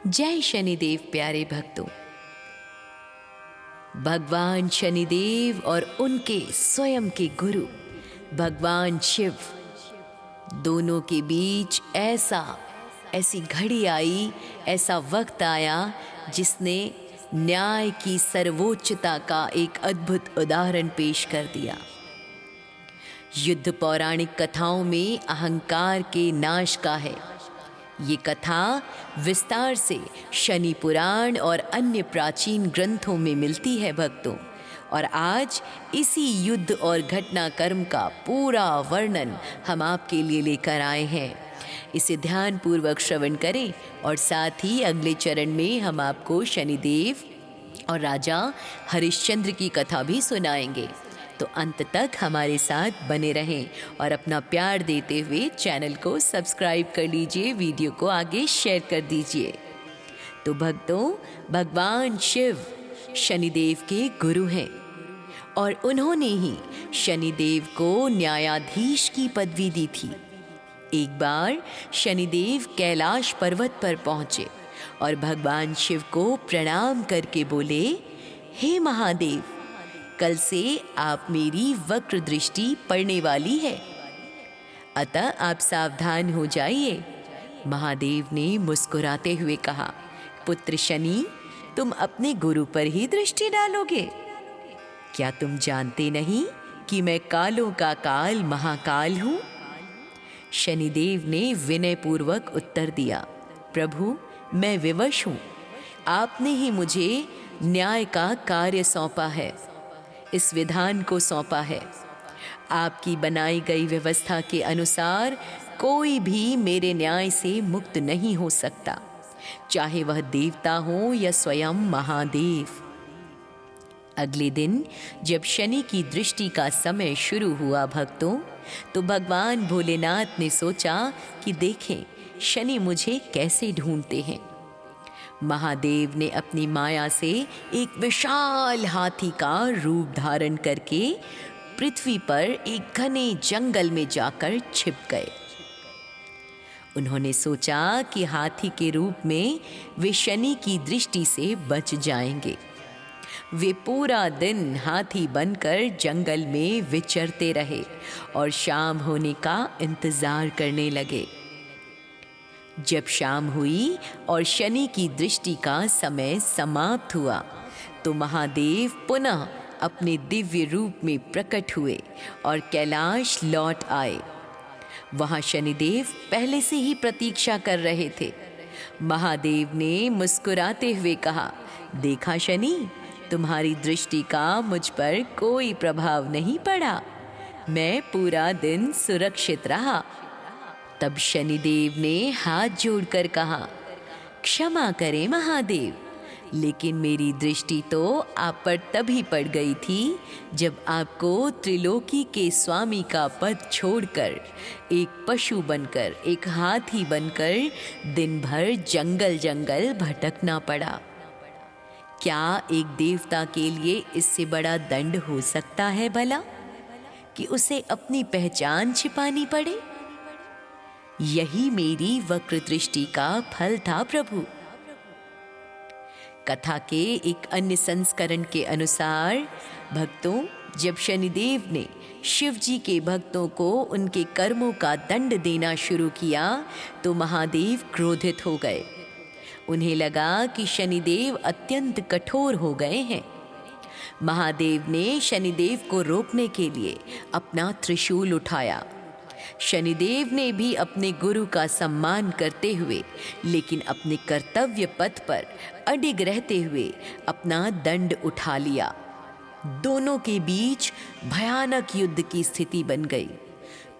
जय शनिदेव प्यारे भक्तों। भगवान शनिदेव और उनके स्वयं के गुरु भगवान शिव दोनों के बीच ऐसी घड़ी आई, ऐसा वक्त आया जिसने न्याय की सर्वोच्चता का एक अद्भुत उदाहरण पेश कर दिया। युद्ध पौराणिक कथाओं में अहंकार के नाश का है। ये कथा विस्तार से शनि पुराण और अन्य प्राचीन ग्रंथों में मिलती है भक्तों। और आज इसी युद्ध और घटनाक्रम का पूरा वर्णन हम आपके लिए लेकर आए हैं। इसे ध्यानपूर्वक श्रवण करें और साथ ही अगले चरण में हम आपको शनिदेव और राजा हरिश्चंद्र की कथा भी सुनाएंगे। तो अंत तक हमारे साथ बने रहें और अपना प्यार देते हुए चैनल को सब्सक्राइब कर लीजिए, वीडियो को आगे शेयर कर दीजिए। तो भक्तों, भगवान शिव शनिदेव के गुरु हैं और उन्होंने ही शनिदेव को न्यायाधीश की पदवी दी थी। एक बार शनिदेव कैलाश पर्वत पर पहुंचे और भगवान शिव को प्रणाम करके बोले, हे महादेव, कल से आप मेरी वक्र दृष्टि पड़ने वाली है, अतः आप सावधान हो जाइए। महादेव ने मुस्कुराते हुए कहा, पुत्र शनि, तुम अपने गुरु पर ही दृष्टि डालोगे? क्या तुम जानते नहीं कि मैं कालों का काल महाकाल हूं? शनिदेव ने विनयपूर्वक उत्तर दिया, प्रभु, मैं विवश हूं। आपने ही मुझे न्याय का कार्य सौंपा है, इस विधान को सौंपा है। आपकी बनाई गई व्यवस्था के अनुसार कोई भी मेरे न्याय से मुक्त नहीं हो सकता, चाहे वह देवता हो या स्वयं महादेव। अगले दिन जब शनि की दृष्टि का समय शुरू हुआ भक्तों, तो भगवान भोलेनाथ ने सोचा कि देखें शनि मुझे कैसे ढूंढते हैं। महादेव ने अपनी माया से एक विशाल हाथी का रूप धारण करके पृथ्वी पर एक घने जंगल में जाकर छिप गए। उन्होंने सोचा कि हाथी के रूप में वे शनि की दृष्टि से बच जाएंगे। वे पूरा दिन हाथी बनकर जंगल में विचरते रहे और शाम होने का इंतजार करने लगे। जब शाम हुई और शनि की दृष्टि का समय समाप्त हुआ, तो महादेव पुनः अपने दिव्य रूप में प्रकट हुए और कैलाश लौट आए। वहां शनिदेव पहले से ही प्रतीक्षा कर रहे थे। महादेव ने मुस्कुराते हुए कहा, देखा शनि, तुम्हारी दृष्टि का मुझ पर कोई प्रभाव नहीं पड़ा, मैं पूरा दिन सुरक्षित रहा। तब शनिदेव ने हाथ जोड़कर कहा, क्षमा करें महादेव, लेकिन मेरी दृष्टि तो आप पर तभी पड़ गई थी जब आपको त्रिलोकी के स्वामी का पद छोड़कर एक पशु बनकर, एक हाथी बनकर दिन भर जंगल जंगल भटकना पड़ा। क्या एक देवता के लिए इससे बड़ा दंड हो सकता है भला, कि उसे अपनी पहचान छिपानी पड़े? यही मेरी वक्र दृष्टि का फल था प्रभु। कथा के एक अन्य संस्करण के अनुसार भक्तों, जब शनिदेव ने शिव जी के भक्तों को उनके कर्मों का दंड देना शुरू किया, तो महादेव क्रोधित हो गए। उन्हें लगा कि शनिदेव अत्यंत कठोर हो गए हैं। महादेव ने शनिदेव को रोकने के लिए अपना त्रिशूल उठाया। शनिदेव ने भी अपने गुरु का सम्मान करते हुए, लेकिन अपने कर्तव्य पथ पर अडिग रहते हुए अपना दंड उठा लिया। दोनों के बीच भयानक युद्ध की स्थिति बन गई।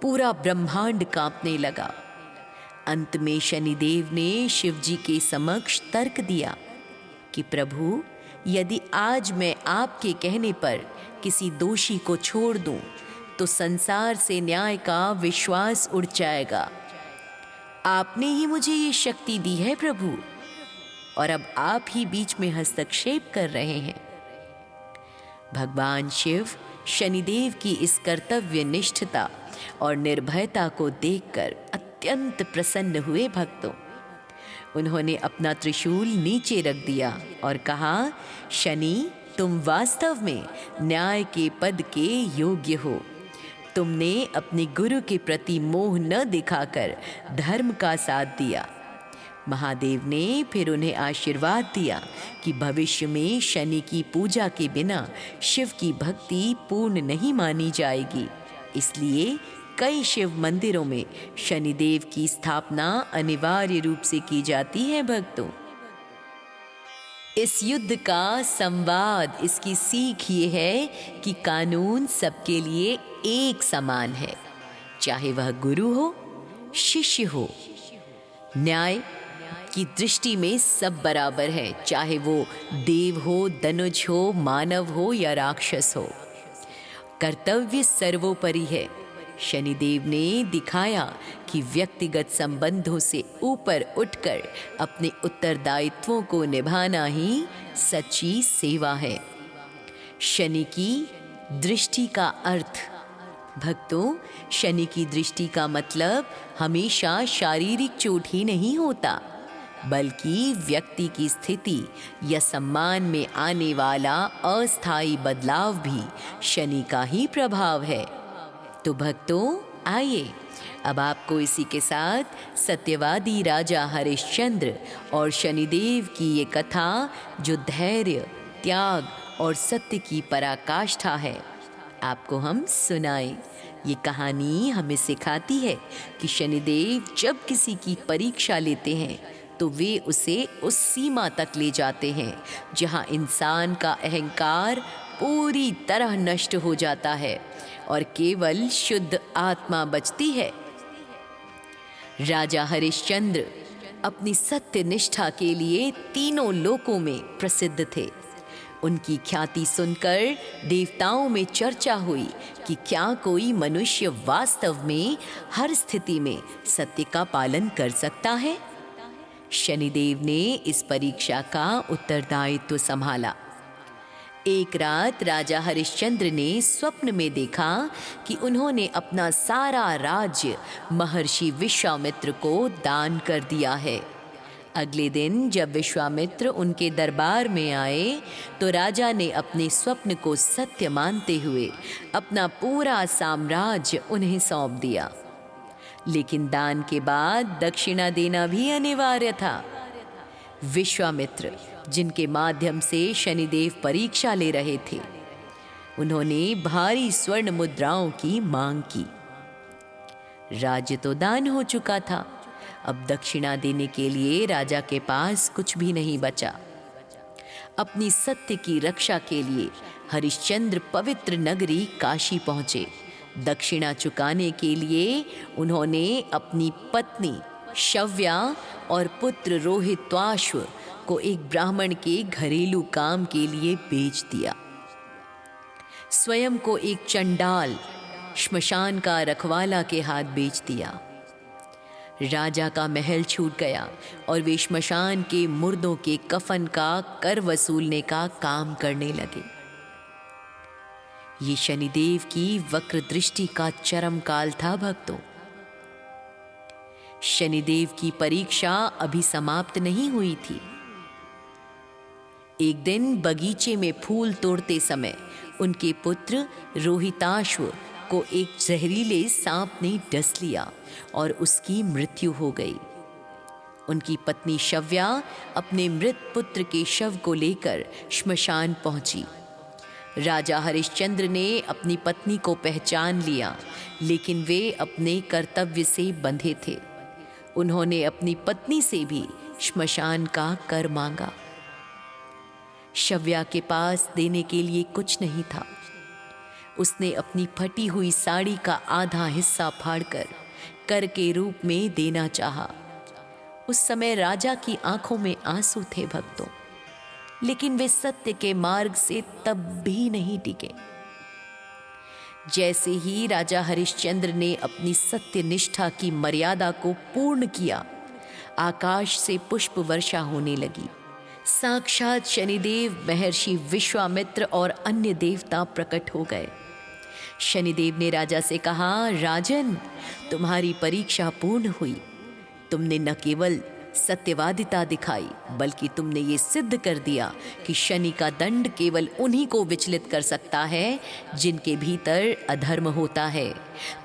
पूरा ब्रह्मांड कांपने लगा। अंत में शनिदेव ने शिव जी के समक्ष तर्क दिया कि प्रभु, यदि आज मैं आपके कहने पर किसी दोषी को छोड़ दूं, तो संसार से न्याय का विश्वास उड़ जाएगा। आपने ही मुझे ये शक्ति दी है प्रभु, और अब आप ही बीच में हस्तक्षेप कर रहे हैं। भगवान शिव शनिदेव की इस कर्तव्य निष्ठता और निर्भयता को देखकर अत्यंत प्रसन्न हुए भक्तों। उन्होंने अपना त्रिशूल नीचे रख दिया और कहा, शनि, तुम वास्तव में न्याय के पद के योग्य हो। तुमने अपने गुरु के प्रति मोह न दिखाकर धर्म का साथ दिया। महादेव ने फिर उन्हें आशीर्वाद दिया कि भविष्य में शनि की पूजा के बिना शिव की भक्ति पूर्ण नहीं मानी जाएगी। इसलिए कई शिव मंदिरों में शनिदेव की स्थापना अनिवार्य रूप से की जाती है। भक्तों, इस युद्ध का संवाद, इसकी सीख ये है कि कानून सबके लिए एक समान है, चाहे वह गुरु हो, शिष्य हो। न्याय की दृष्टि में सब बराबर है, चाहे वो देव हो, दनुज हो, मानव हो या राक्षस हो। कर्तव्य सर्वोपरि है। शनिदेव ने दिखाया कि व्यक्तिगत संबंधों से ऊपर उठकर अपने उत्तरदायित्वों को निभाना ही सच्ची सेवा है। शनि की दृष्टि का अर्थ, भक्तों, शनि की दृष्टि का मतलब हमेशा शारीरिक चोट ही नहीं होता, बल्कि व्यक्ति की स्थिति या सम्मान में आने वाला अस्थायी बदलाव भी शनि का ही प्रभाव है। तो भक्तों, आइए अब आपको इसी के साथ सत्यवादी राजा हरिश्चंद्र और शनिदेव की ये कथा, जो धैर्य, त्याग और सत्य की पराकाष्ठा है, आपको हम सुनाएं। ये कहानी हमें सिखाती है कि शनिदेव जब किसी की परीक्षा लेते हैं तो वे उसे उस सीमा तक ले जाते हैं जहां इंसान का अहंकार पूरी तरह नष्ट हो जाता है और केवल शुद्ध आत्मा बचती है। राजा हरिश्चंद्र अपनी सत्य निष्ठा के लिए तीनों लोकों में प्रसिद्ध थे। उनकी ख्याति सुनकर देवताओं में चर्चा हुई कि क्या कोई मनुष्य वास्तव में हर स्थिति में सत्य का पालन कर सकता है। शनिदेव ने इस परीक्षा का उत्तरदायित्व संभाला। एक रात राजा हरिश्चंद्र ने स्वप्न में देखा कि उन्होंने अपना सारा राज्य महर्षि विश्वामित्र को दान कर दिया है। अगले दिन जब विश्वामित्र उनके दरबार में आए तो राजा ने अपने स्वप्न को सत्य मानते हुए अपना पूरा साम्राज्य उन्हें सौंप दिया। लेकिन दान के बाद दक्षिणा देना भी अनिवार्य था। विश्वामित्र, जिनके माध्यम से शनिदेव परीक्षा ले रहे थे, उन्होंने भारी स्वर्ण मुद्राओं की मांग की। राज्य तो दान हो चुका था, अब दक्षिणा देने के लिए राजा के पास कुछ भी नहीं बचा। अपनी सत्य की रक्षा के लिए हरिश्चंद्र पवित्र नगरी काशी पहुंचे। दक्षिणा चुकाने के लिए उन्होंने अपनी पत्नी शव्या और पुत्र रोहित्वाश्व को एक ब्राह्मण के घरेलू काम के लिए बेच दिया। स्वयं को एक चंडाल श्मशान का रखवाला के हाथ बेच दिया। राजा का महल छूट गया और वे श्मशान के मुर्दों के कफन का कर वसूलने का काम करने लगे। ये शनिदेव की वक्र दृष्टि का चरम काल था। भक्तों, शनिदेव की परीक्षा अभी समाप्त नहीं हुई थी। एक दिन बगीचे में फूल तोड़ते समय उनके पुत्र रोहिताश्व को एक जहरीले सांप ने डस लिया और उसकी मृत्यु हो गई। उनकी पत्नी शव्या अपने मृत पुत्र के शव को लेकर श्मशान पहुंची। राजा हरिश्चंद्र ने अपनी पत्नी को पहचान लिया, लेकिन वे अपने कर्तव्य से बंधे थे। उन्होंने अपनी पत्नी से भी श्मशान का कर मांगा। शव्या के पास देने के लिए कुछ नहीं था। उसने अपनी फटी हुई साड़ी का आधा हिस्सा फाड़कर कर के रूप में देना चाहा। उस समय राजा की आंखों में आंसू थे भक्तों, लेकिन वे सत्य के मार्ग से तब भी नहीं टिके। जैसे ही राजा हरिश्चंद्र ने अपनी सत्य निष्ठा की मर्यादा को पूर्ण किया, आकाश से पुष्प वर्षा होने लगी। साक्षात शनिदेव, महर्षि विश्वामित्र और अन्य देवता प्रकट हो गए। शनिदेव ने राजा से कहा, राजन, तुम्हारी परीक्षा पूर्ण हुई। तुमने न केवल सत्यवादिता दिखाई, बल्कि तुमने ये सिद्ध कर दिया कि शनि का दंड केवल उन्हीं को विचलित कर सकता है जिनके भीतर अधर्म होता है।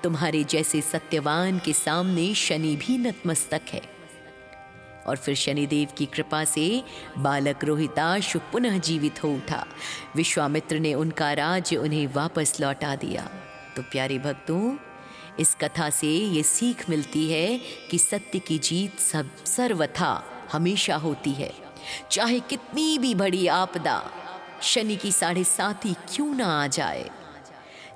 तुम्हारे जैसे सत्यवान के सामने शनि भी नतमस्तक है। और फिर शनिदेव की कृपा से बालक रोहिताश पुनः जीवित हो उठा। विश्वामित्र ने उनका राज्य उन्हें वापस लौटा दिया। तो प्यारे भक्तों, इस कथा से ये सीख मिलती है कि सत्य की जीत सर्वथा हमेशा होती है। चाहे कितनी भी बड़ी आपदा शनि की 7.5 क्यों ना आ जाए,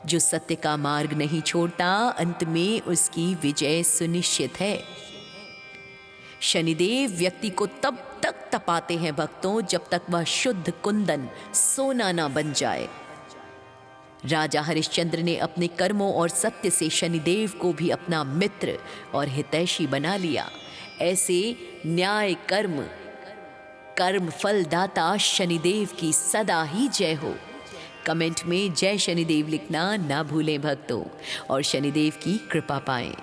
जो सत्य का मार्ग नहीं छोड़ता अंत में उसकी विजय सुनिश्चित है। शनिदेव व्यक्ति को तब तक तपाते हैं भक्तों, जब तक वह शुद्ध कुंदन सोना ना बन जाए। राजा हरिश्चंद्र ने अपने कर्मों और सत्य से शनिदेव को भी अपना मित्र और हितैषी बना लिया। ऐसे न्याय कर्म फलदाता शनिदेव की सदा ही जय हो। कमेंट में जय शनिदेव लिखना ना भूलें भक्तों, और शनिदेव की कृपा पाएं।